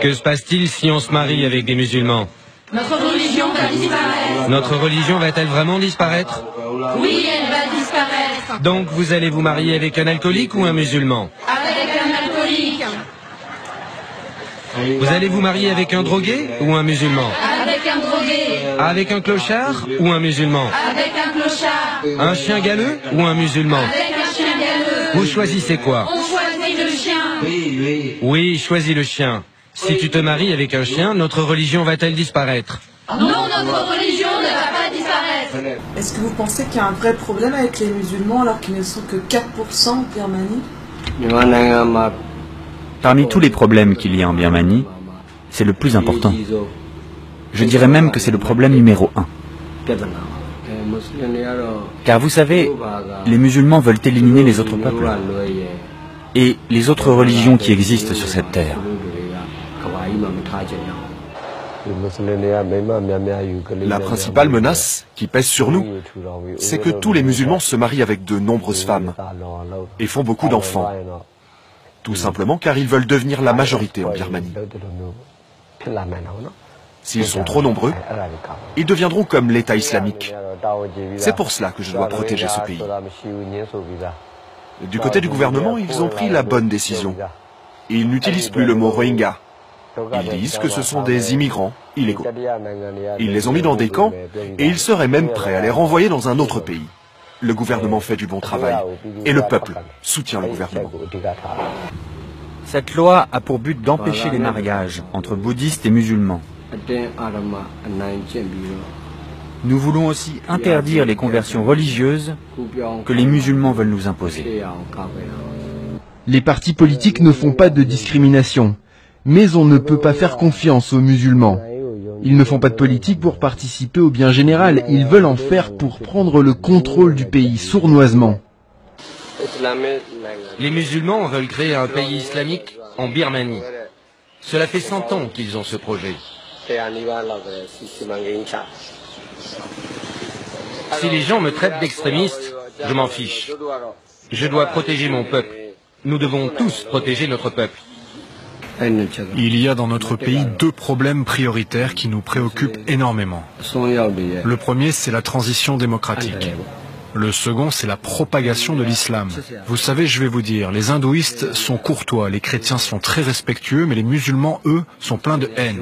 Que se passe-t-il si on se marie avec des musulmans? Notre religion va disparaître. Notre religion va-t-elle vraiment disparaître? Oui, elle va disparaître. Donc vous allez vous marier avec un alcoolique ou un musulman? Avec un alcoolique. Vous allez vous marier avec un drogué ou un musulman? Avec un drogué. Avec un clochard ou un musulman? Avec un clochard. Un chien galeux ou un musulman? Avec un chien galeux. Vous choisissez quoi? On choisit le chien. Oui, choisis le chien. Si tu te maries avec un chien, notre religion va-t-elle disparaître? Non, notre religion ne va pas disparaître. Est-ce que vous pensez qu'il y a un vrai problème avec les musulmans alors qu'ils ne sont que 4% en Birmanie? Parmi tous les problèmes qu'il y a en Birmanie, c'est le plus important. Je dirais même que c'est le problème numéro 1. Car vous savez, les musulmans veulent éliminer les autres peuples et les autres religions qui existent sur cette terre. La principale menace qui pèse sur nous, c'est que tous les musulmans se marient avec de nombreuses femmes et font beaucoup d'enfants, tout simplement car ils veulent devenir la majorité en Birmanie. S'ils sont trop nombreux, ils deviendront comme l'État islamique. C'est pour cela que je dois protéger ce pays. Du côté du gouvernement, ils ont pris la bonne décision. Ils n'utilisent plus le mot Rohingya. Ils disent que ce sont des immigrants illégaux. Ils les ont mis dans des camps et ils seraient même prêts à les renvoyer dans un autre pays. Le gouvernement fait du bon travail et le peuple soutient le gouvernement. Cette loi a pour but d'empêcher les mariages entre bouddhistes et musulmans. Nous voulons aussi interdire les conversions religieuses que les musulmans veulent nous imposer. Les partis politiques ne font pas de discrimination, mais on ne peut pas faire confiance aux musulmans. Ils ne font pas de politique pour participer au bien général, ils veulent en faire pour prendre le contrôle du pays sournoisement. Les musulmans veulent créer un pays islamique en Birmanie. Cela fait 100 ans qu'ils ont ce projet. Si les gens me traitent d'extrémiste, je m'en fiche. Je dois protéger mon peuple. Nous devons tous protéger notre peuple. Il y a dans notre pays deux problèmes prioritaires qui nous préoccupent énormément. Le premier, c'est la transition démocratique. Le second, c'est la propagation de l'islam. Vous savez, je vais vous dire, les hindouistes sont courtois, les chrétiens sont très respectueux, mais les musulmans, eux, sont pleins de haine.